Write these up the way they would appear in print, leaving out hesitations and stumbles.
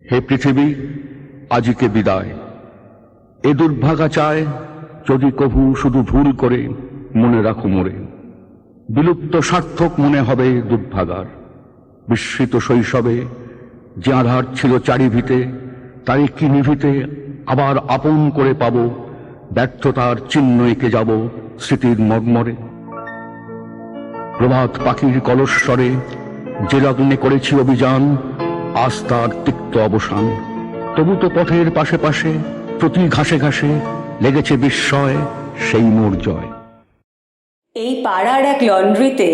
হে পৃথিবী, আজিকে বিদায়। এ দুর্ভাগা চায়, যদি কভু শুধু ভুল করে মনে রাখো মোরে। বিলুপ্ত সার্থক মনে হবে দুর্ভাগার। বিস্মৃত শৈশবে যে আধার ছিল চারিভিতে, তাই কি নিভিতে আবার আপন করে পাব। ব্যর্থতার চিহ্ন এঁকে যাব স্মৃতির মর্মরে। প্রভাত পাখির কলস্বরে যে লগ্নে করেছি অভিযান, আজ তার তিক্ত অবসান। তবু তো পথের পাশে পাশে প্রতি ঘাসে ঘাসে লেগেছে বিস্ময় সেই মোর জয়। এই পাড়ার এক লন্ড্রিতে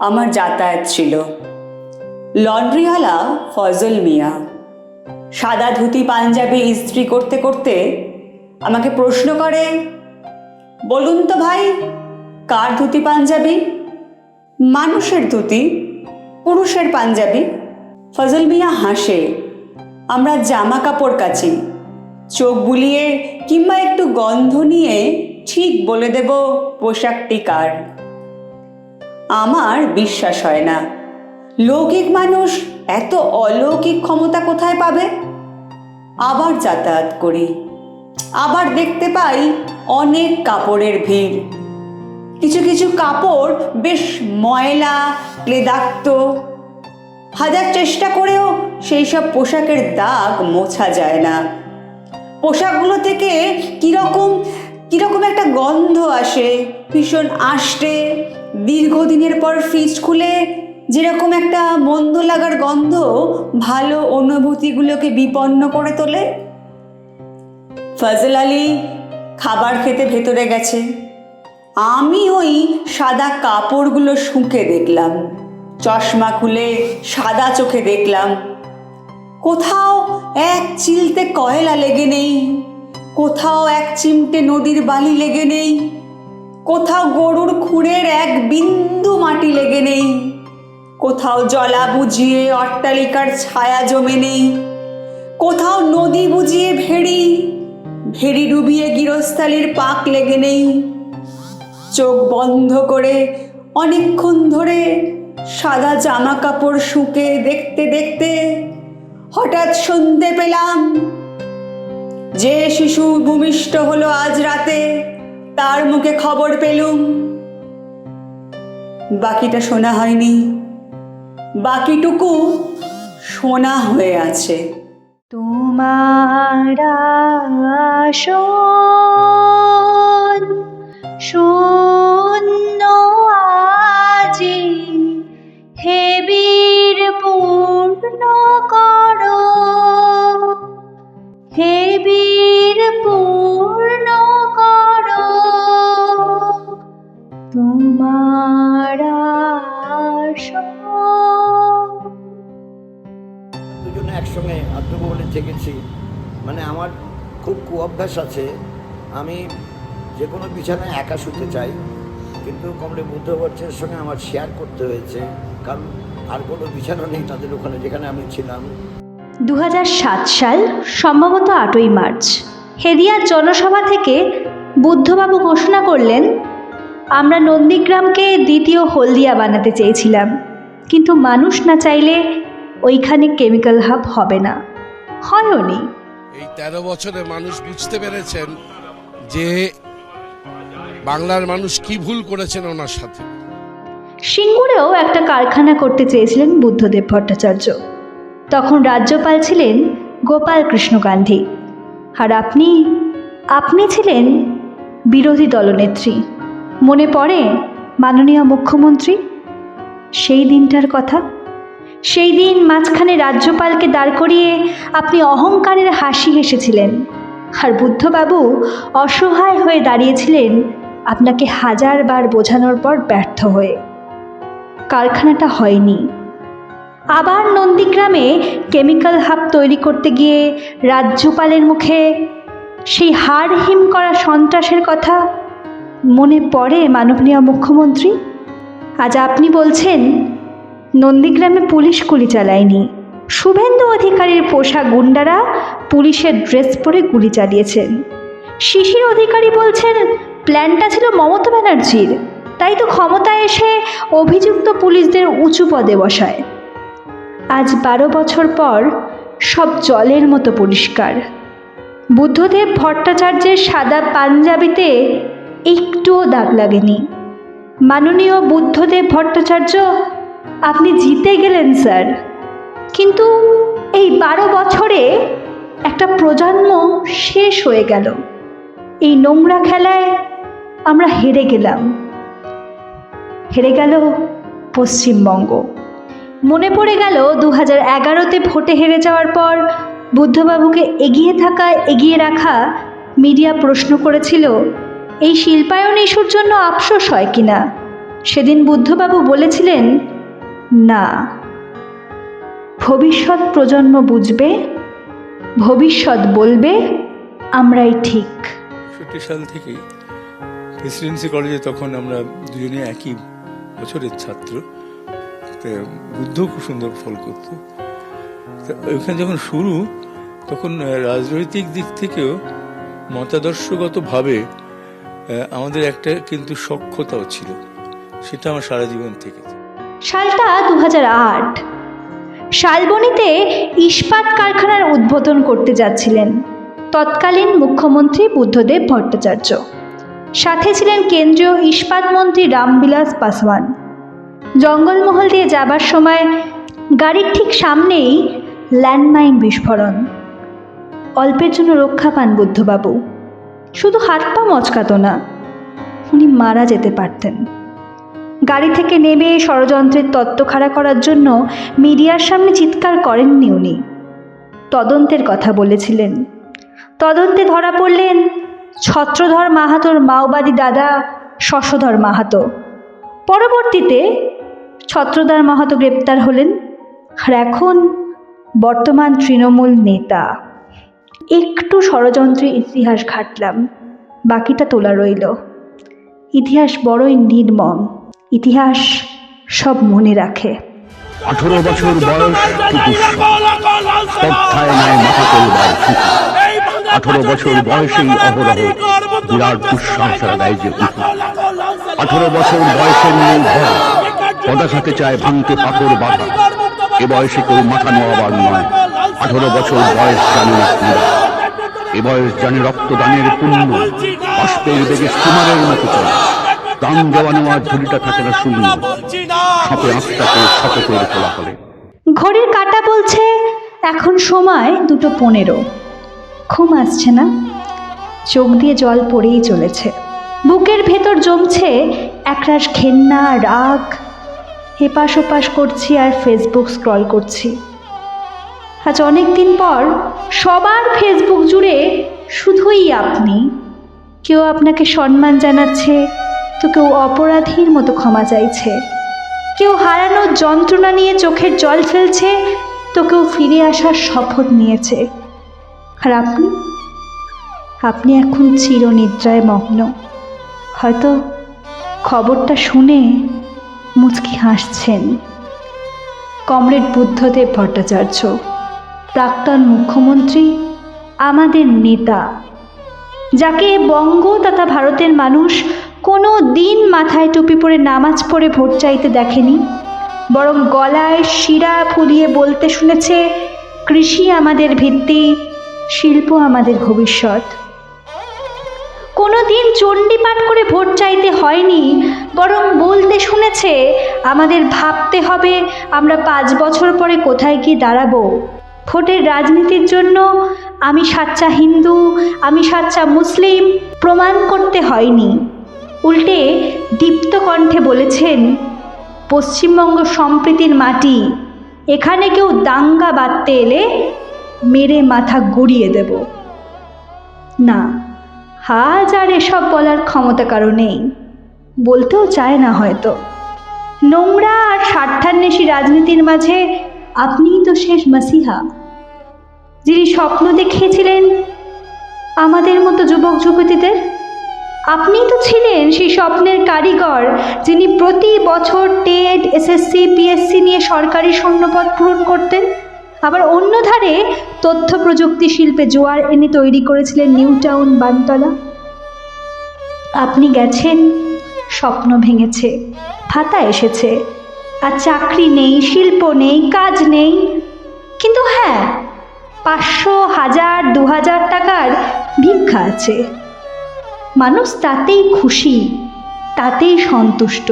আমার যাতায়াত ছিল। লন্ড্রিওয়ালা ফজল মিয়া সাদা ধুতি পাঞ্জাবি ইস্ত্রি করতে করতে আমাকে প্রশ্ন করে, বলুন তো ভাই, কার ধুতি পাঞ্জাবি? মানুষের ধুতি, পুরুষের পাঞ্জাবি। ফজল মিয়া হাসে। আমরা জামা কাপড় কাচি, চোখ বুলিয়ে কিংবা একটু গন্ধ নিয়ে ঠিক বলে দেব পোশাকটি কার। আমার বিশ্বাস হয় না, লৌকিক মানুষ এত অলৌকিক ক্ষমতা কোথায় পাবে। আবার যাতায়াত করি, আবার দেখতে পাই অনেক কাপড়ের ভিড়। কিছু কিছু কাপড় বেশ ময়লা ক্লেদাক্ত, হাজার চেষ্টা করেও সেই সব পোশাকের দাগ মোছা যায় না। পোশাকগুলো থেকে কিরকম একটা গন্ধ আসে, ভীষণ আষ্টে। দীর্ঘদিনের পর ফ্রিজ খুলে যেরকম একটা মন্দ লাগার গন্ধ ভালো অনুভূতিগুলোকে বিপন্ন করে তোলে। ফজল আলী খাবার খেতে ভেতরে গেছে। আমি ওই সাদা কাপড়গুলো শুঁকে দেখলাম, চশমা খুলে সাদা চোখে দেখলাম। কোথাও এক চিলতে কয়লা লেগে নেই, কোথাও এক চিমটে নদীর বালি লেগে নেই, কোথাও গরুর খুঁড়ের এক বিন্দু মাটি লেগে নেই, কোথাও জলা বুঝিয়ে অট্টালিকার ছায়া জমে নেই, কোথাও নদী বুঝিয়ে ভেড়ি ডুবিয়ে গৃহস্থালির পাক লেগে নেই। চোখ বন্ধ করে অনেকক্ষণ ধরে সাদা জামা কাপড় শুঁকে দেখতে দেখতে হঠাৎ শুনতে পেলাম, যে শিশু ভূমিষ্ঠ হলো আজ রাতে, তার মুখে খবর পেলুম। বাকিটা শোনা হয়নি, বাকিটুকু শোনা হয়ে আছে। তোমার আসন শূন্য আজি, হে বীর পূর্ণ করো, হে বীর পূর্ণ করো তোমার আসন। দুজনে একসঙ্গে আত্মভবনে থেকেছি। মানে আমার খুব কুঅভ্যাস আছে, আমি যে কোনো বিছানায় একা শুতে চাই, কিন্তু কমরে বুদ্ধবর্ষের সঙ্গে আমার শেয়ার করতে হয়েছে, কারণ আর কোনো বিছানা নেই তাদের ওখানে যেখানে আমি ছিলাম। 2007 সাল, সম্ভবত 8ই মার্চ, হেদিয়ার জনসভা থেকে বুদ্ধবাবু ঘোষণা করলেন, আমরা নন্দীগ্রামকে দ্বিতীয় হলদিয়া বানাতে চেয়েছিলাম, কিন্তু মানুষ না চাইলে ওইখানে কেমিক্যাল হাব হবে না। হয়নি। এই 13 বছরে মানুষ বুঝতে পেরেছেন যে বাংলার মানুষ কি ভুল করেছেন ওনার সাথে। সিঙ্গুরেও একটা কারখানা করতে চেয়েছিলেন বুদ্ধদেব ভট্টাচার্য। তখন রাজ্যপাল ছিলেন গোপাল কৃষ্ণ গান্ধী, আর আপনি ছিলেন বিরোধী দলনেত্রী। মনে পড়ে মাননীয় মুখ্যমন্ত্রী সেই দিনটার কথা? সেই দিন মাঝখানে রাজ্যপালকে দাঁড় করিয়ে আপনি অহংকারের হাসি হেসেছিলেন, আর বুদ্ধবাবু অসহায় হয়ে দাঁড়িয়েছিলেন আপনাকে হাজারবার বোঝানোর পর ব্যর্থ হয়ে। কারখানাটা হয়নি। আবার নন্দীগ্রামে কেমিক্যাল হাব তৈরি করতে গিয়ে রাজ্যপালের মুখে সেই হাড় হিম করা সন্ত্রাসের কথা মনে পড়ে মাননীয় মুখ্যমন্ত্রী? আজ আপনি বলছেন নন্দীগ্রামে পুলিশ গুলি চালায়নি, শুভেন্দু অধিকারীর পোষা গুন্ডারা পুলিশের ড্রেস পরে গুলি চালিয়েছেন। শিশির অধিকারী বলছেন প্ল্যানটা ছিল মমতা ব্যানার্জির, তাই তো ক্ষমতায় এসে অভিযুক্ত পুলিশদের উঁচু পদে বসায়। আজ 12 বছর পর সব জলের মতো পরিষ্কার। বুদ্ধদেব ভট্টাচার্যের সাদা পাঞ্জাবিতে একটুও দাগ লাগেনি। মাননীয় বুদ্ধদেব ভট্টাচার্য, আপনি জিতে গেলেন স্যার, কিন্তু এই 12 বছরে একটা প্রজন্ম শেষ হয়ে গেল। এই নোংরা খেলায় আমরা হেরে গেলাম, হেরে গেল পশ্চিমবঙ্গ। মনে পড়ে গেল 2011-তে ভোটে হেরে যাওয়ার পর বুদ্ধবাবুকে এগিয়ে রাখা মিডিয়া প্রশ্ন করেছিল এই শিল্পায়ন ইস্যুর জন্য আফসোস হয় কিনা। সেদিন বুদ্ধবাবু বলেছিলেন, না, ভবিষ্যৎ প্রজন্ম বুঝবে, ভবিষ্যৎ বলবে আমরাই ঠিক। 60 সাল থেকে প্রেসিডেন্সি কলেজে, তখন আমরা দুজনে একই বছরের ছাত্র, বুদ্ধ খুব সুন্দর ফল করত। ওইখানে যখন শুরু, তখন রাজনৈতিক দিক থেকেও মতাদর্শগতভাবে আমাদের একটা কিন্তু সখ্যতাও ছিল, সেটা আমার সারা জীবন থেকে। সালটা 2008। শালবনীতে ইস্পাত কারখানার উদ্বোধন করতে যাচ্ছিলেন তৎকালীন মুখ্যমন্ত্রী বুদ্ধদেব ভট্টাচার্য। সাথে ছিলেন কেন্দ্রীয় ইস্পাত মন্ত্রী রামবিলাস পাসওয়ান। জঙ্গলমহল দিয়ে যাবার সময় গাড়ির ঠিক সামনেই ল্যান্ডমাইন বিস্ফোরণ। অল্পের জন্য রক্ষা পান বুদ্ধবাবু। শুধু হাত পা মচকাতো না, উনি মারা যেতে পারতেন। গাড়ি থেকে নেমে ষড়যন্ত্রের তত্ত্ব খাড়া করার জন্য মিডিয়ার সামনে চিৎকার করেননি উনি, তদন্তের কথা বলেছিলেন। তদন্তে ধরা পড়লেন ছত্রধর মাহাতোর মাওবাদী দাদা শশধর মাহাতো। পরবর্তীতে ছত্রধর মাহাতো গ্রেপ্তার হলেন, আর এখন বর্তমান তৃণমূল নেতা। একটু ষড়যন্ত্রের ইতিহাস ঘাটলাম, বাকিটা তোলা রইল। ইতিহাস বড়ই নির্মম, ইতিহাস সব মনে রাখে। 18 বছর বয়স কি স্পর্ধায় নেয় মাথা তোলবার সুখ। 18 বছর বয়সেই অহরহ বিরাট দুঃসাহসরা দেয় যে উঠু। 18 বছর বয়সের নেই ভয়, পদাঘাতে চায় ভাঙতে পাথর বাধা। এ বয়সে কেউ মাথা নোয়াবার নয়। 18 বছর বয়স জানে না ক্রীড়া, এ বয়স জানে রক্তদানের পুণ্য। বাষ্পের বেগে স্টিমারের মতো চলে, দান দেওয়া নেওয়ার ঝুলিটা থাকে না শূন্য। সাপে আঁকটাকে শপথের তোলা হলে ঘড়ির কাঁটা বলছে এখন সময় 2:15। ঘুম আসছে না, চোখ দিয়ে জল পড়েই চলেছে। বুকের ভেতর জমছে একরাশ ঘেন্না, রাগ। এপাশ ওপাশ করছি আর ফেসবুক স্ক্রল করছি। আজ অনেক দিন পর সবার ফেসবুক জুড়ে শুধুই আপনি। কেউ আপনাকে সম্মান জানাচ্ছে, তো কেউ অপরাধীর মতো ক্ষমা চাইছে। কেউ হারানোর যন্ত্রণা নিয়ে চোখের জল ফেলছে, তো কেউ ফিরে আসার শপথ নিয়েছে। আর আপনি এখন চিরনিদ্রায় মগ্ন। হয়তো খবরটা শুনে মুচকি হাসছেন। কমরেড বুদ্ধদেব ভট্টাচার্য, প্রাক্তন মুখ্যমন্ত্রী, আমাদের নেতা, যাকে বঙ্গ তথা ভারতের মানুষ কোনো দিন মাথায় টুপি পরে নামাজ পড়ে ভোট চাইতে দেখেনি, বরং গলায় শিরা ফুলিয়ে বলতে শুনেছে, কৃষি আমাদের ভিত্তি, শিল্প আমাদের ভবিষ্যৎ। কোনো দিন চণ্ডীপাঠ করে ভোট চাইতে হয়নি, বরং বলতে শুনেছে, আমাদের ভাবতে হবে আমরা 5 বছর পরে কোথায় গিয়ে দাঁড়াবো। ভোটের রাজনীতির জন্য আমি সাচ্চা হিন্দু, আমি সাচ্চা মুসলিম প্রমাণ করতে হয়নি। উল্টে দীপ্ত কণ্ঠে বলেছেন, পশ্চিমবঙ্গ সম্প্রীতির মাটি, এখানে কেউ দাঙ্গা বাঁধতে এলে মেরে মাথা গড়িয়ে দেব। না, আজ আর এসব বলার ক্ষমতা কারো নেই, বলতেও চায় না হয়তো। নোংরা আর স্বার্থান্বেষী রাজনীতির মাঝে আপনিই তো শেষ মাসিহা, যিনি স্বপ্ন দেখিয়েছিলেন আমাদের মতো যুবক যুবতীদের। আপনিই তো ছিলেন সেই স্বপ্নের কারিগর, যিনি প্রতি বছর টেট, এসএসসি, পিএসসি নিয়ে সরকারি শূন্যপদ পূরণ করতেন। আবার অন্য ধারে তথ্য প্রযুক্তি শিল্পে জোয়ার এনে তৈরি করেছিলেন নিউ টাউন, বানতলা। আপনি গেছেন, স্বপ্ন ভেঙেছে, ভাতা এসেছে, আর চাকরি নেই, শিল্প নেই, কাজ নেই। কিন্তু হ্যাঁ, 500, 1000, 2000 টাকার ভিক্ষা আছে। মানুষ তাতেই খুশি, তাতেই সন্তুষ্ট।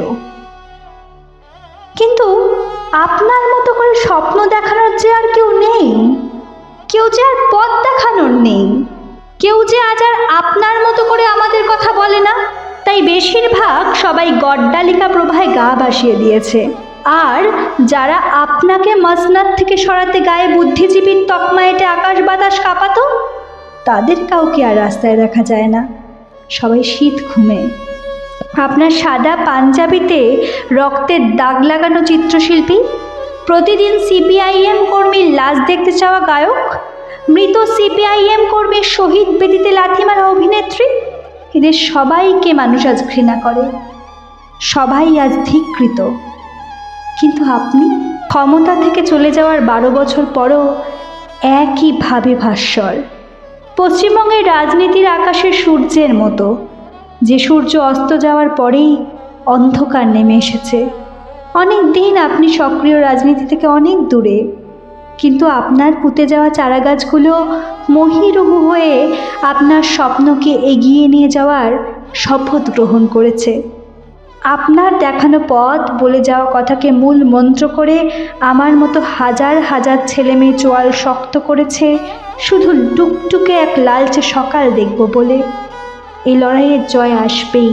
কিন্তু আপনার মতো করে স্বপ্ন দেখানোর যে আর কেউ নেই, কেউ যে আর পথ দেখানোর নেই, কেউ যে আজ আর আপনার মতো করে আমাদের কথা বলে না। তাই বেশিরভাগ সবাই গড্ডালিকা প্রভায় গা ভাসিয়ে দিয়েছে। আর যারা আপনাকে মসনদ থেকে সরাতে গায়ে বুদ্ধিজীবীর তকমা এঁটে আকাশ বাতাস কাঁপাতো, তাদের কাউকে আর রাস্তায় দেখা যায় না, সবাই শীত ঘুমে। আপনার সাদা পাঞ্জাবিতে রক্তের দাগ লাগানো চিত্রশিল্পী, প্রতিদিন সিপিআইএম কর্মীর লাশ দেখতে চাওয়া গায়ক, মৃত সিপিআইএম কর্মীর শহীদ বেদিতে লাথি মারা অভিনেত্রী, এদের সবাইকে মানুষ আজ ঘৃণা করে, সবাই আজ ধিক্কৃত। কিন্তু আপনি ক্ষমতা থেকে চলে যাওয়ার 12 বছর পরও একইভাবে ভাস্বর, পশ্চিমবঙ্গের রাজনীতির আকাশের সূর্যের মতো, যে সূর্য অস্ত যাওয়ার পরেই অন্ধকার নেমে এসেছে। অনেক দিন আপনি সক্রিয় রাজনীতি থেকে অনেক দূরে, কিন্তু আপনার পুঁতে যাওয়া চারাগাছগুলো মহিরুহ হয়ে আপনার স্বপ্নকে এগিয়ে নিয়ে যাওয়ার শপথ গ্রহণ করেছে। আপনার দেখানো পথ, বলে যাওয়া কথাকে মূল মন্ত্র করে আমার মতো হাজার হাজার ছেলেমেয়ে চোয়াল শক্ত করেছে শুধু টুকটুকে এক লালচে সকাল দেখব বলে। এই লড়াইয়ের জয় আসবেই,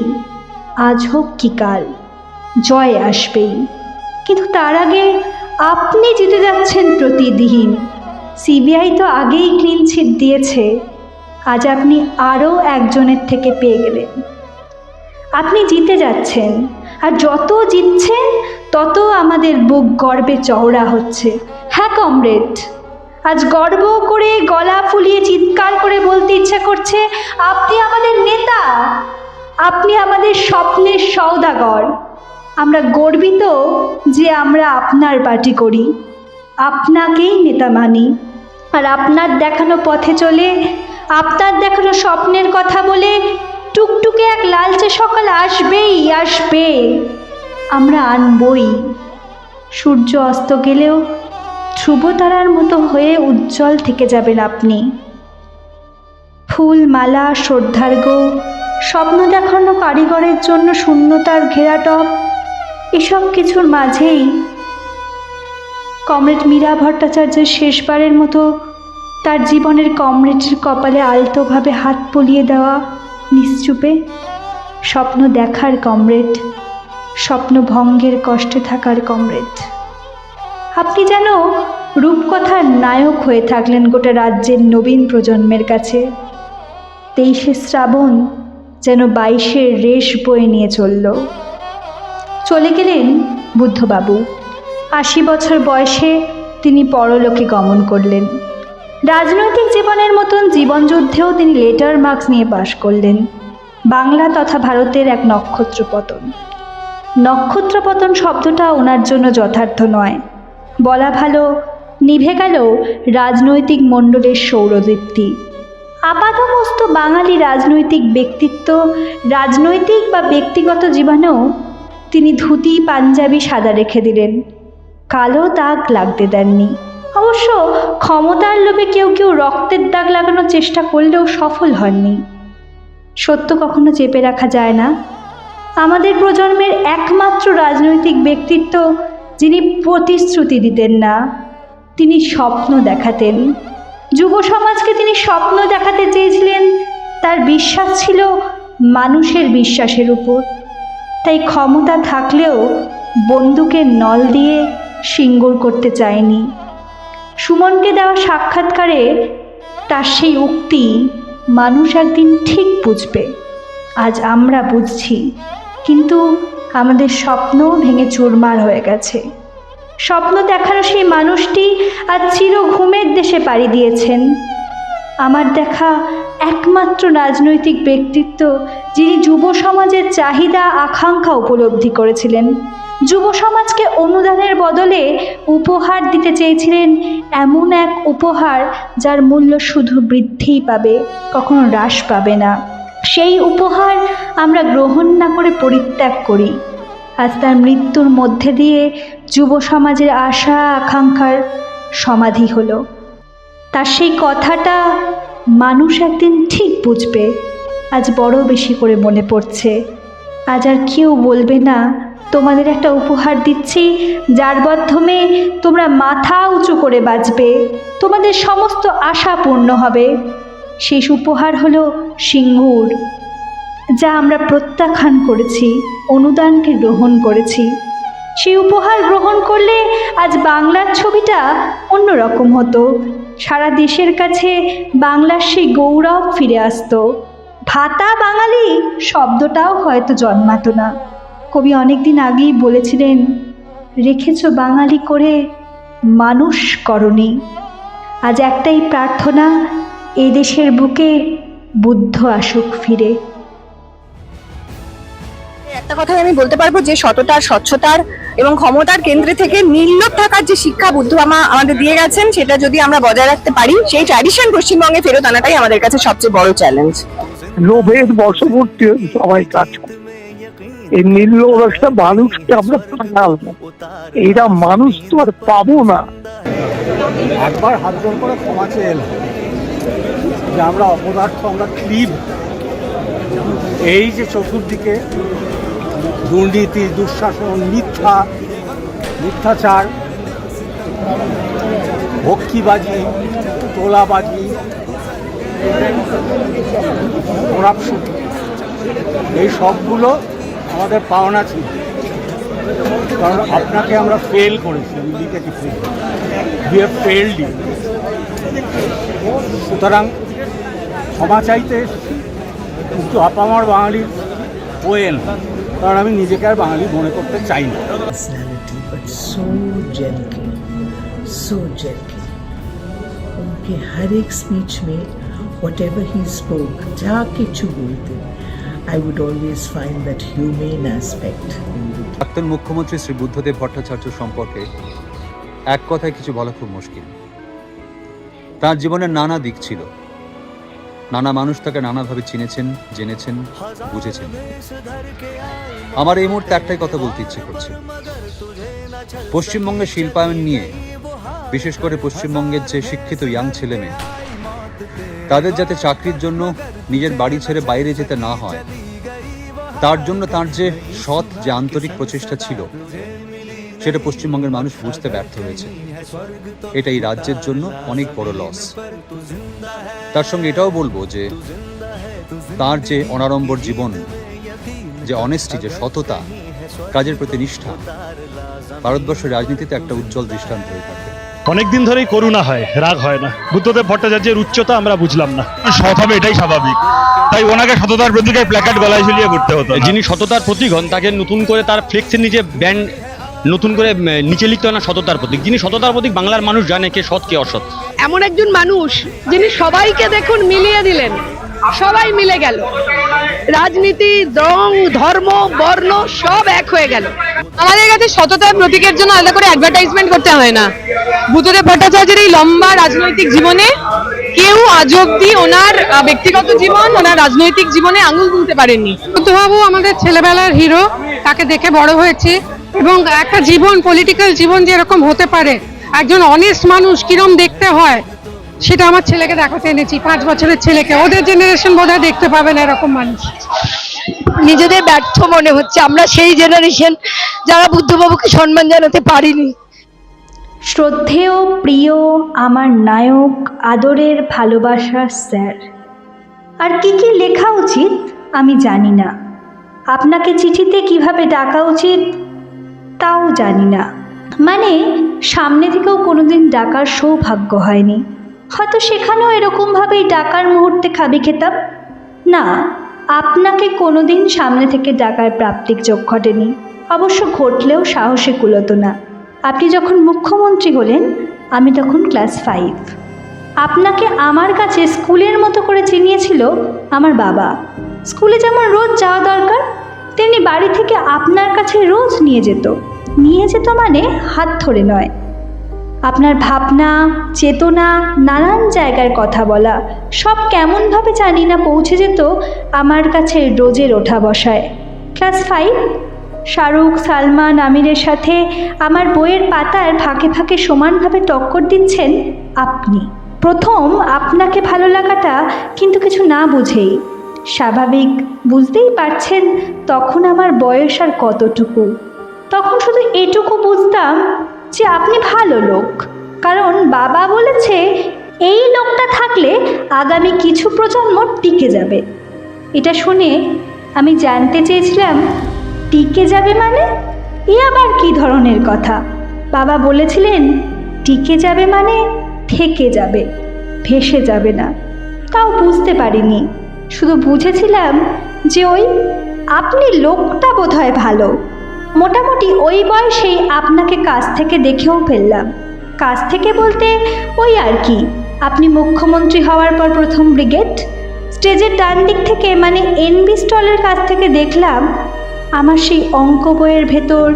আজ হোক কি কাল, জয় আসবেই। কিন্তু তার আগে আপনি জিতে যাচ্ছেন প্রতিদিন। সিবিআই তো আগেই ক্লিনচিট দিয়েছে, আজ আপনি আরও একজনের থেকে পেয়ে গেলেন। আপনি জিতে যাচ্ছেন, আর যত জিতছেন তত আমাদের বুক গর্বে চওড়া হচ্ছে। হ্যাঁ কমরেড, আজ গর্ব করে গলা ফুলিয়ে চিৎকার করে বলতে ইচ্ছা করছে, আপনি আমাদের নেতা, আপনি আমাদের স্বপ্নের সওদাগর। আমরা গর্বিত যে আমরা আপনার পার্টি করি, আপনাকেই নেতা মানি। আর আপনার দেখানো পথে চলে, আপনার দেখানো স্বপ্নের কথা বলে টুকটুকে এক লালচে সকাল আসবেই আসবে, আমরা আনবই। সূর্য অস্ত গেলেও ধ্রুবতারার মতো হয়ে উজ্জ্বল থেকে যাবেন আপনি। ফুল, মালা, শ্রদ্ধার্ঘ্য, স্বপ্ন দেখানো কারিগরের জন্য শূন্যতার ঘেরাটপ, এসব কিছুর মাঝেই কমরেড মীরা ভট্টাচার্যের শেষবারের মতো তার জীবনের কমরেডের কপালে আলতোভাবে হাত পলিয়ে দেওয়া নিশ্চুপে। স্বপ্ন দেখার কমরেড, স্বপ্ন ভঙ্গের কষ্টে থাকার কমরেড। আপনি যেন রূপকথার নায়ক হয়ে থাকলেন গোটা রাজ্যের নবীন প্রজন্মের কাছে। 23শে শ্রাবণ যেন 22এর রেশ বয়ে নিয়ে চলে গেলেন বুদ্ধবাবু। 80 বছর বয়সে তিনি পরলোকে গমন করলেন। রাজনৈতিক জীবনের মতন জীবনযুদ্ধেও তিনি লেটার মার্কস নিয়ে পাশ করলেন। বাংলা তথা ভারতের এক নক্ষত্রপতন। নক্ষত্রপতন শব্দটা ওনার জন্য যথার্থ নয়, বলা ভালো নিভে গেল রাজনৈতিক মণ্ডলের সৌরদীপ্তি। আপাতমস্ত বাঙালি রাজনৈতিক ব্যক্তিত্ব, রাজনৈতিক বা ব্যক্তিগত জীবনেও তিনি ধুতি পাঞ্জাবি সাদা রেখে দিলেন, কালো দাগ লাগতে দেননি। অবশ্য ক্ষমতার লোভে কেউ কেউ রক্তের দাগ লাগানোর চেষ্টা করলেও সফল হননি। সত্য কখনো চেপে রাখা যায় না। আমাদের প্রজন্মের একমাত্র রাজনৈতিক ব্যক্তিত্ব যিনি প্রতিশ্রুতি দিতেন না, তিনি স্বপ্ন দেখাতেন। যুব সমাজকে তিনি স্বপ্ন দেখাতে চেয়েছিলেন, তার বিশ্বাস ছিল মানুষের বিশ্বাসের উপর। তাই ক্ষমতা থাকলেও বন্দুকের নল দিয়ে সিঙ্গুর করতে চায়নি। সুমনকে দেওয়া সাক্ষাৎকারে তার সেই উক্তি মানুষ একদিন ঠিক বুঝবে, আজ আমরা বুঝছি। কিন্তু আমাদের স্বপ্নও ভেঙে চুরমার হয়ে গেছে। স্বপ্ন দেখানো সেই মানুষটি আজ চির ঘুমের দেশে পাড়ি দিয়েছেন। আমার দেখা একমাত্র রাজনৈতিক ব্যক্তিত্ব যিনি যুব সমাজের চাহিদা আকাঙ্ক্ষা উপলব্ধি করেছিলেন, যুব সমাজকে অনুদানের বদলে উপহার দিতে চেয়েছিলেন, এমন এক উপহার যার মূল্য শুধু বৃদ্ধিই পাবে, কখনো হ্রাস পাবে না। সেই উপহার আমরা গ্রহণ না করে পরিত্যাগ করি। আজ তার মৃত্যুর মধ্যে দিয়ে যুব সমাজের আশা আকাঙ্ক্ষার সমাধি হলো। তার সেই কথাটা মানুষ একদিন ঠিক বুঝবে। আজ বড় বেশি করে মনে পড়ছে। আজ আর কেউ বলবে না তোমাদের একটা উপহার দিচ্ছি, যার মাধ্যমে তোমরা মাথা উঁচু করে বাঁচবে, তোমাদের সমস্ত আশা পূর্ণ হবে। শেষ উপহার হলো সিঙ্গুর, যা আমরা প্রত্যাখ্যান করেছি, অনুদানকে গ্রহণ করেছি। সেই উপহার গ্রহণ করলে আজ বাংলার ছবিটা অন্যরকম হতো। সারা দেশের কাছে বাংলার সেই গৌরব ফিরে আসতো। ভাতা বাঙালি শব্দটাও হয়তো জন্মাতো না। কবি অনেক দিন আগেই বলেছিলেন, রেখেছ বাঙালি করে মানুষ করনি। আজ একটাই প্রার্থনা, এই দেশের বুকে বুদ্ধ আসুক ফিরে। একটা কথাই আমি বলতে পারবো যে সততার, স্বচ্ছতার এবং ক্ষমতার কেন্দ্রে থেকে নির্লোভ থাকার যে শিক্ষা বুদ্ধমামা আমাদের দিয়ে গেছেন, সেটা যদি আমরা বজায় রাখতে পারি, সেই ট্র্যাডিশন পশ্চিমবঙ্গে ফেরত আনাটাই আমাদের কাছে সবচেয়ে বড় চ্যালেঞ্জ। লোভের বশবর্তী হয়ে সবাই কাজ করে। এই নির্লোভ একটা মানুষকে আমরা পাঠাল না, এইটা মানুষ তো আর পাবো না। একবার হাত জোর করে ক্ষমা চেয়ে এলাম যে আমরা অপদার্থ, আমরা ক্লিব। এই যে চতুর্দিকে দুর্নীতি, দুঃশাসন, মিথ্যাচার, ভক্তিবাজি, তোলাবাজি, করাপশন, এই সবগুলো আমাদের পাওনা ছিল। কারণ আপনাকে আমরা ফেল করেছি, লিখেছি fail, we have failed you. সুতরাং ক্ষমা চাইতে এসেছি, কিন্তু আপামর বাঙালির পোয়েন, কারণ আমি নিজেকে আর বাঙালি মনে করতে চাই না। Personality, but so gentle. उनके हर एक स्पीच में whatever he spoke, जा किच्छु बोलते, I would always find that humane aspect. প্রাক্তন মুখ্যমন্ত্রী শ্রী বুদ্ধদেব ভট্টাচার্য সম্পর্কে এক কথায় কিছু বলা খুব মুশকিল। তার জীবনের নানা দিক ছিল, নানা মানুষ তাকে নানাভাবে চিনেছেন, জেনেছেন, বুঝেছেন। আমার এই মুহূর্তে একটাই কথা বলতে ইচ্ছে করছে, পশ্চিমবঙ্গের শিল্পায়ন নিয়ে, বিশেষ করে পশ্চিমবঙ্গের যে শিক্ষিত ইয়াং ছেলে মেয়ে, তাদের যাতে চাকরির জন্য নিজের বাড়ি ছেড়ে বাইরে যেতে না হয়, তার জন্য তার যে সৎ, যে আন্তরিক প্রচেষ্টা ছিল, সেটা পশ্চিমবঙ্গের মানুষ বুঝতে ব্যর্থ হয়েছে। এটা এই রাজ্যের জন্য অনেক বড় লস। তার সঙ্গে এটাও বলবো যে তার যে অনাড়ম্বর জীবন, যে অনেস্টি, যে সততা, কাজের প্রতি নিষ্ঠা, ভারতবর্ষের রাজনীতিতে একটা উজ্জ্বল দৃষ্টান্ত হয়ে থাকে। অনেকদিন ধরেই করুণা হয়, রাগ হয় না। বুদ্ধদেব ভট্টাচার্যের উচ্চতা আমরা বুঝলাম না। সৎ হবে এটাই স্বাভাবিক, তাই ওনাকে সততার প্রতীকে প্ল্যাকার্ড গলায় ঝুলিয়ে করতে হতো। যিনি সততার প্রতীক হন, তাকে নতুন করে তার ফ্লেক্সের নিচে ব্যান্ড নতুন করে নিচে লিখতে হয় না সততার প্রতীক। যিনি সততার প্রতীক, বাংলার মানুষ জানে কে সৎ কে অসৎ। এমন একজন মানুষ যিনি সবাইকে দেখুন মিলিয়ে দিলেন, সবাই মিলে গেল, রাজনীতি, রং, ধর্ম, বর্ণ সব এক হয়ে গেল। আমাদের কাছে সততার প্রতীকের জন্য আলাদা করে অ্যাডভার্টাইজমেন্ট করতে হয় না। বুদ্ধদেব ভট্টাচার্যের এই লম্বা রাজনৈতিক জীবনে কেউ আজ অব্দি ওনার ব্যক্তিগত জীবন, ওনার রাজনৈতিক জীবনে আঙুল তুলতে পারেননি। বুদ্ধবাবু আমাদের ছেলেবেলার হিরো, তাকে দেখে বড় হয়েছে, এবং একটা জীবন, পলিটিক্যাল জীবন যেরকম হতে পারে, একজন অনেস্ট মানুষ কিরম দেখতে হয়, সেটা আমার ছেলেকে দেখাতে এনেছি। 5 বছরের ছেলেকে, ওদের জেনারেশন বোধহয় দেখতে পাবে না এরকম মানুষ। নিজেদের ব্যর্থ মনে হচ্ছে, আমরা সেই জেনারেশন যারা বুদ্ধবাবুকে সম্মান জানাতে পারিনি। শ্রদ্ধেয়, প্রিয়, আমার নায়ক, আদরের ভালোবাসার স্যার, আর কি কি লেখা উচিত আমি জানি না। আপনাকে চিঠিতে কিভাবে ডাকা উচিত তাও জানি না। মানে সামনে থেকেও কোনোদিন ডাকার সৌভাগ্য হয়নি। হয়তো সেখানেও এরকমভাবেই ডাকার মুহূর্তে খাবি খেতাম না। আপনাকে কোনোদিন সামনে থেকে ডাকার প্রাপ্তিক যোগ ঘটেনি, অবশ্য ঘটলেও সাহসে কুলোতো না। আপনি যখন মুখ্যমন্ত্রী হলেন, আমি তখন ক্লাস 5। আপনাকে আমার কাছে স্কুলের মতো করে চিনিয়েছিল আমার বাবা। স্কুলে যেমন রোজ যাওয়া দরকার, তেমনি বাড়ি থেকে আপনার কাছে রোজ নিয়ে যেত মানে হাত ধরে নয়। আপনার ভাবনা, চেতনা, নানান জায়গার কথা বলা সব কেমনভাবে জানি না পৌঁছে যেত আমার কাছে রোজের ওঠা বসায়। ক্লাস 5, শাহরুখ, সালমান, আমিরের সাথে আমার বইয়ের পাতার ফাঁকে ফাঁকে সমানভাবে টক্কর দিচ্ছেন আপনি। প্রথম আপনাকে ভালো লাগাটা কিন্তু কিছু না বুঝেই, স্বাভাবিক, বুঝতেই পারছেন তখন আমার বয়স আর কতটুকু। তখন শুধু এটুকু বুঝতাম যে আপনি ভালো লোক, কারণ বাবা বলেছে এই লোকটা থাকলে আগামী কিছু প্রজন্ম টিকে যাবে। এটা শুনে আমি জানতে চেয়েছিলাম, টিকে যাবে মানে? এ আবার কী ধরনের কথা? বাবা বলেছিলেন টিকে যাবে মানে থেকে যাবে, ভেসে যাবে না। তাও বুঝতে পারিনি, শুধু বুঝেছিলাম যে ওই আপনি লোকটা বোধহয় ভালো। মোটামুটি ওই বয়সেই আপনাকে কাছ থেকে দেখেও ফেললাম। কাছ থেকে বলতে ওই আর কি, আপনি মুখ্যমন্ত্রী হওয়ার পর প্রথম ব্রিগেড, স্টেজের ডান দিক থেকে মানে এনবি স্টলের কাছ থেকে দেখলাম আমার সেই অঙ্ক বইয়ের ভেতর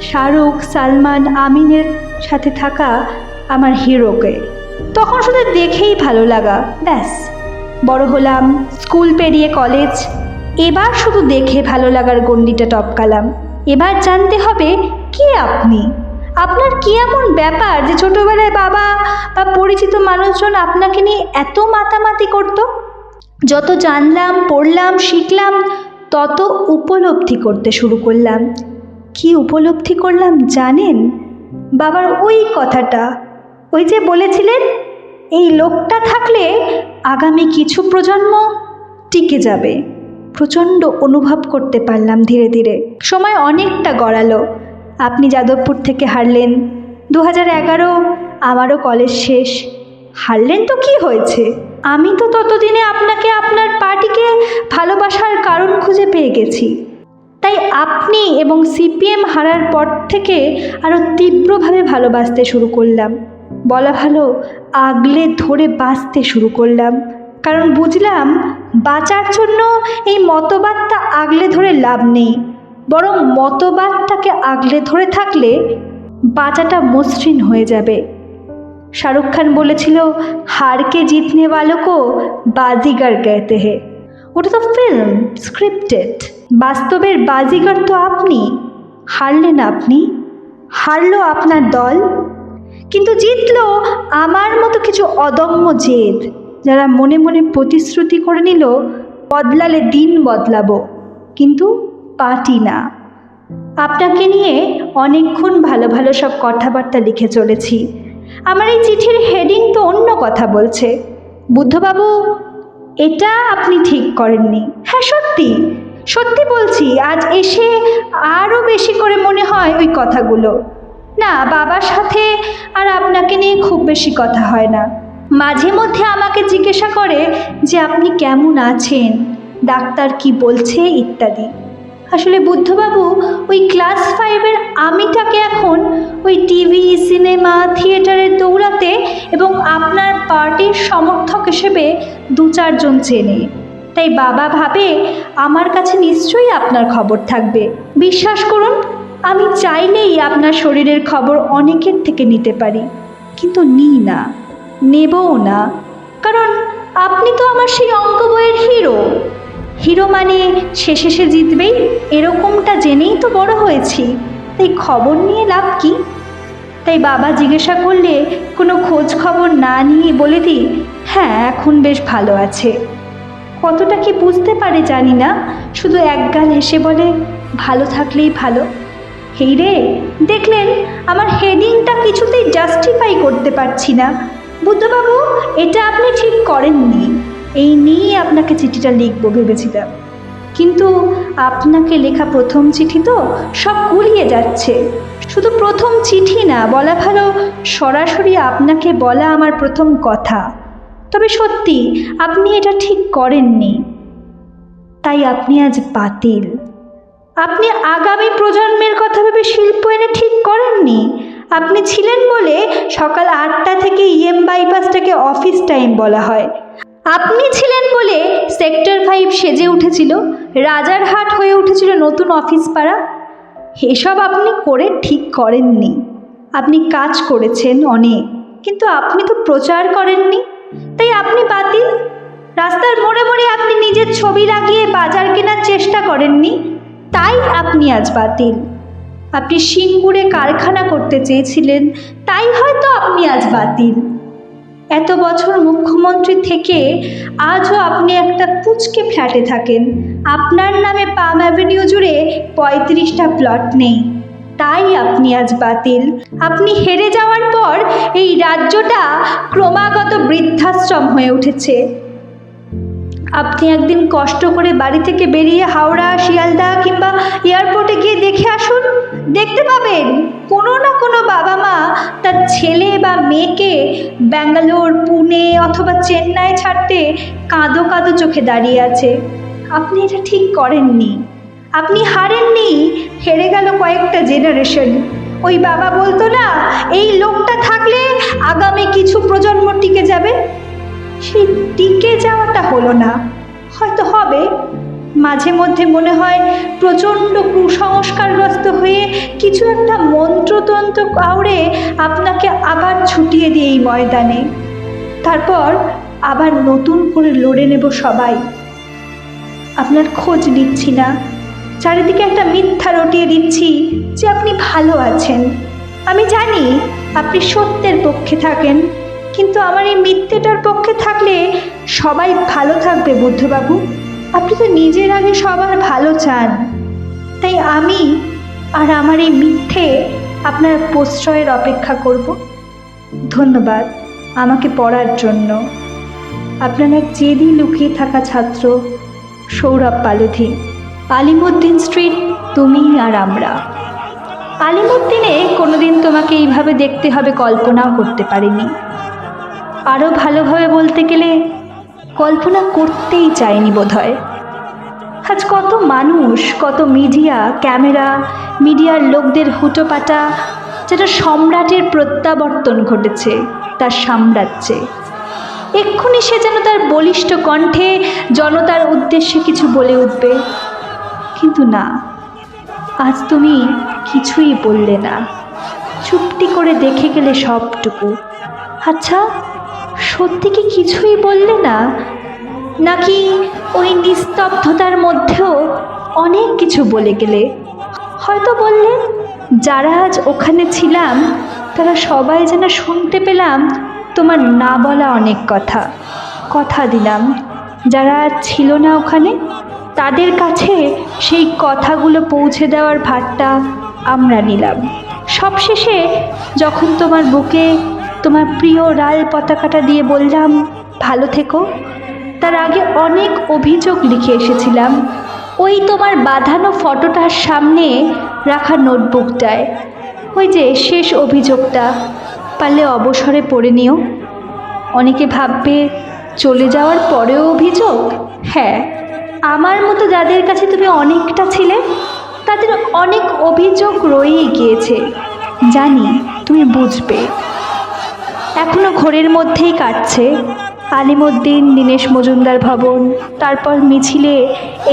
শাহরুখ, সালমান, আমিনের সাথে থাকা আমার হিরোকে। তখন শুধু দেখেই ভালো লাগা, ব্যাস। বড় হলাম, স্কুল পেরিয়ে কলেজ, এবার শুধু দেখে ভালো লাগার গণ্ডিটা টপকালাম। এবার জানতে হবে কে আপনি, আপনার কি এমন ব্যাপার যে ছোটবেলায় বাবা বা পরিচিত মানুষজন আপনাকে নিয়ে এত মাতামাতি করতো। যত জানলাম, পড়লাম, শিখলাম, তত উপলব্ধি করতে শুরু করলাম। কি উপলব্ধি করলাম জানেন? বাবার ওই কথাটা, ওই যে বলেছিলেন এই লোকটা থাকলে আগামী কিছু প্রজন্ম টিকে যাবে। প্রচণ্ড অনুভব করতে পারলাম ধীরে ধীরে। সময় অনেকটা গড়ালো, আপনি যাদবপুর থেকে হারলেন। 2011 আমারও কলেজ শেষ। হারলেন তো কি হয়েছে, আমি তো ততদিনে আপনাকে, আপনার পার্টিকে ভালোবাসার কারণ খুঁজে পেয়ে গেছি। তাই আপনি এবং সিপিএম হারার পর থেকে আরও তীব্রভাবে ভালোবাসতে শুরু করলাম। বলা ভালো, আগলে ধরে বাঁচতে শুরু করলাম। কারণ বুঝলাম বাঁচার জন্য এই মতবাদটা আগলে ধরে লাভ নেই, বরং মতবাদটাকে আগলে ধরে থাকলে বাঁচাটা মসৃণ হয়ে যাবে। শাহরুখ খান বলেছিল, হারকে জিতনে वालों को बाजीगर कहते हैं। ওটা তো ফিল্ম, স্ক্রিপ্টেড। বাস্তবের বাজিগর তো আপনি। হারলেন আপনি, হারলো আপনার দল, কিন্তু জিতলো আমার মতো কিছু অদম্য জেদ, যারা মনে মনে প্রতিশ্রুতি করে নিল বদলালে দিন বদলাবো, কিন্তু পার্টি না। আপনাকে নিয়ে অনেকক্ষণ ভালো ভালো সব কথাবার্তা লিখে চলেছি। আমার এই চিঠির হেডিং তো অন্য কথা বলছে। বুদ্ধবাবু, এটা আপনি ঠিক করেননি। হ্যাঁ, সত্যি সত্যি বলছি, আজ এসে আরও বেশি করে মনে হয় ওই কথাগুলো। না, বাবার সাথে আর আপনাকে নিয়ে খুব বেশি কথা হয় না। মাঝে মধ্যে আমাকে জিজ্ঞাসা করে যে আপনি কেমন আছেন, ডাক্তার কি বলছে ইত্যাদি। আসলে বুদ্ধবাবু, ওই ক্লাস 5-এর আমিটাকে এখন ওই টিভি, সিনেমা, থিয়েটারে দৌড়াতে এবং আপনার পার্টির সমর্থক হিসেবে 2-4 জন চেনে। তাই বাবা ভাবে আমার কাছে নিশ্চয়ই আপনার খবর থাকবে। বিশ্বাস করুন, আমি চাইলেই আপনার শরীরের খবর অনেকের থেকে নিতে পারি, কিন্তু নিই না, নেবও না। কারণ আপনি তো আমার সেই অঙ্ক বইয়ের হিরো। হিরো মানে শেষে সে জিতবেই, এরকমটা জেনেই তো বড় হয়েছি। তাই খবর নিয়ে লাভ কি? তাই বাবা জিজ্ঞাসা করলে কোনো খোঁজ খবর না নিয়ে বলে দিই, হ্যাঁ এখন বেশ ভালো আছে। কতটা কি বুঝতে পারে জানি না, শুধু একগাল হেসে বলে ভালো থাকলেই ভালো। হেই রে, দেখলেন আমার হেডিংটা কিছুতেই জাস্টিফাই করতে পারছি না। বুদ্ধবাবু, এটা আপনি ঠিক করেননি। এই নিয়েই আপনাকে চিঠিটা লিখবো ভেবেছিলাম, কিন্তু আপনাকে লেখা প্রথম চিঠি তো সব গুলিয়ে যাচ্ছে। শুধু প্রথম চিঠি না, বলা ভালো সরাসরি আপনাকে বলা আমার প্রথম কথা। তবে সত্যি আপনি এটা ঠিক করেননি, তাই আপনি আজ বাতিল। আপনি আগামী প্রজন্মের কথা ভেবে শিল্প এনে ঠিক করেননি। আপনি ছিলেন বলে সকাল 8টা থেকে ইএম বাইপাসটাকে অফিস টাইম বলা হয়। আপনি ছিলেন বলে সেক্টর 5 সেজে উঠেছিল, রাজারহাট হয়ে উঠেছিল নতুন অফিস পাড়া। এসব আপনি করে ঠিক করেননি। আপনি কাজ করেছেন অনেক, কিন্তু আপনি তো প্রচার করেননি, তাই আপনি বাতিল। রাস্তার মোড়ে মোড়ে আপনি নিজের ছবি লাগিয়ে বাজার কেনার চেষ্টা করেননি, তাই আপনি আজ বাতিল। আপনি সিঙ্গুরে কারখানা করতে চেয়েছিলেন, তাই হয়তো আপনি আজ বাতিল। এত বছর মুখ্যমন্ত্রী থেকে আজও আপনি একটা কুচকে ফ্ল্যাটে থাকেন। আপনার নামে পাম অ্যাভিনিউ জুড়ে 35টা প্লট নেই, তাই আপনি আজ বাতিল। আপনি হেরে যাওয়ার পর এই রাজ্যটা ক্রমাগত বৃদ্ধাশ্রম হয়ে উঠেছে। আপনি একদিন কষ্ট করে বাড়ি থেকে বেরিয়ে হাওড়া, শিয়ালদা কিংবা এয়ারপোর্টে গিয়ে দেখে আসুন, দেখতে পাবেন কোনো না কোনো বাবা মা তার ছেলে বা মেয়েকে ব্যাঙ্গালোর, পুনে অথবা চেন্নাই ছাড়তে কাঁদো কাঁদো চোখে দাঁড়িয়ে আছে। আপনি এটা ঠিক করেননি, আপনি হারেননি, হেরে গেল কয়েকটা জেনারেশন। ওই বাবা বলতো না, এই লোকটা থাকলে আগামী কিছু প্রজন্ম টিকে যাবে। সেই টিকে যাওয়াটা হলো না, হয়তো হবে। মাঝে মধ্যে মনে হয় প্রচণ্ড কুসংস্কারগ্রস্ত হয়ে কিছু একটা মন্ত্রতন্ত্র আউড়ে আপনাকে আবার ছুটিয়ে দিয়ে এই ময়দানে, তারপর আবার নতুন করে লড়ে নেব সবাই। আপনার খোঁজ নিচ্ছি না, চারিদিকে একটা মিথ্যা রটিয়ে দিচ্ছি যে আপনি ভালো আছেন। আমি জানি আপনি সত্যের পক্ষে থাকেন, কিন্তু আমার এই মিথ্যেটার পক্ষে থাকলে সবাই ভালো থাকবে বুদ্ধবাবু। আপনি তো নিজের আগে সবার ভালো চান, তাই আমি আর আমার এই মিথ্যে আপনার প্রশ্রয়ের অপেক্ষা করব। ধন্যবাদ আমাকে পড়ার জন্য। আপনার এক জেদি লুকিয়ে থাকা ছাত্র, সৌরভ পালোধি, আলিমুদ্দিন স্ট্রিট, তুমি আর আমরা। আলিমুদ্দিনে কোনোদিন তোমাকে এইভাবে দেখতে হবে কল্পনাও করতে পারিনি। আরও ভালোভাবে বলতে গেলে কল্পনা করতেই চাইনি বোধহয়। আজ কত মানুষ, কত মিডিয়া, ক্যামেরা, মিডিয়ার লোকদের হুটোপাটা, যেন সম্রাটের প্রত্যাবর্তন ঘটেছে তার সাম্রাজ্যে। এক্ষুনি সে যেন তার বলিষ্ঠ কণ্ঠে জনতার উদ্দেশ্যে কিছু বলে উঠবে, কিন্তু না, আজ তুমি কিছুই বললে না, চুপটি করে দেখে গেলে সবটুকু। আচ্ছা, সত্যি কি কিছুই বললে না, নাকি ওই নিস্তব্ধতার মধ্যেও অনেক কিছু বলে গেলে? হয়তো বললে, যারা আজ ওখানে ছিলাম তারা সবাই যেন শুনতে পেলাম তোমার না বলা অনেক কথা। কথা দিলাম, যারা আজ ছিল না ওখানে তাদের কাছে সেই কথাগুলো পৌঁছে দেওয়ার ভারটা আমরা নিলাম। সবশেষে যখন তোমার বুকে তোমার প্রিয় লাল পতাকাটা দিয়ে বললাম ভালো থেকো, তার আগে অনেক অভিযোগ লিখে এসেছিলাম ওই তোমার বাঁধানো ফটোটার সামনে রাখা নোটবুকটায়। ওই যে শেষ অভিযোগটা, পারলে অবসরে পড়ে নিও। অনেকে ভাববে চলে যাওয়ার পরেও অভিযোগ। হ্যাঁ, আমার মতো যাদের কাছে তুমি অনেকটা ছিলে তাদের অনেক অভিযোগ রয়েই গিয়েছে, জানি তুমি বুঝবে। এখনো ঘোরের মধ্যেই কাটছে আলিমুদ্দিন, দীনেশ মজুমদার ভবন, তারপর মিছিলে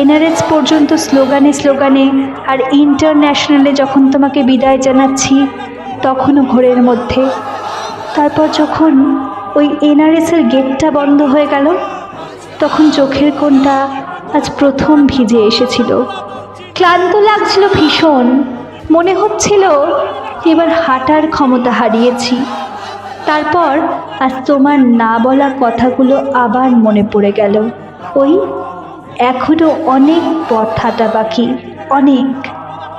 এনআরএস পর্যন্ত স্লোগানে স্লোগানে, আর ইন্টারন্যাশনালে যখন তোমাকে বিদায় জানাচ্ছি তখনও ঘোরের মধ্যে। তারপর যখন ওই এনআরএসের গেটটা বন্ধ হয়ে গেল তখন চোখের কোণটা আজ প্রথম ভিজে এসেছিল। ক্লান্ত লাগছিল ভীষণ, মনে হচ্ছিল এবার হাঁটার ক্ষমতা হারিয়েছি। তারপর আজ তোমার না বলা কথাগুলো আবার মনে পড়ে গেল। ওই এখনও অনেক পথ হাঁটা বাকি, অনেক।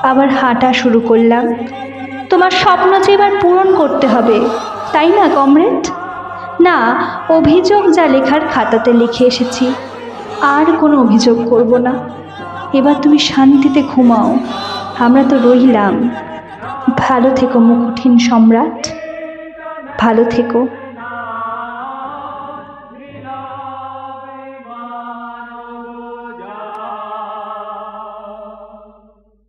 আবার হাঁটা শুরু করলাম। তোমার স্বপ্ন যে এবার পূরণ করতে হবে, তাই না কমরেড? না, অভিযোগ যা লেখার খাতাতে লিখে এসেছি, আর কোনো অভিযোগ করব না। এবার তুমি শান্তিতে ঘুমাও, আমরা তো রইলাম। ভালো থেকো মুকুটহীন সম্রাট, ভালো থেকো।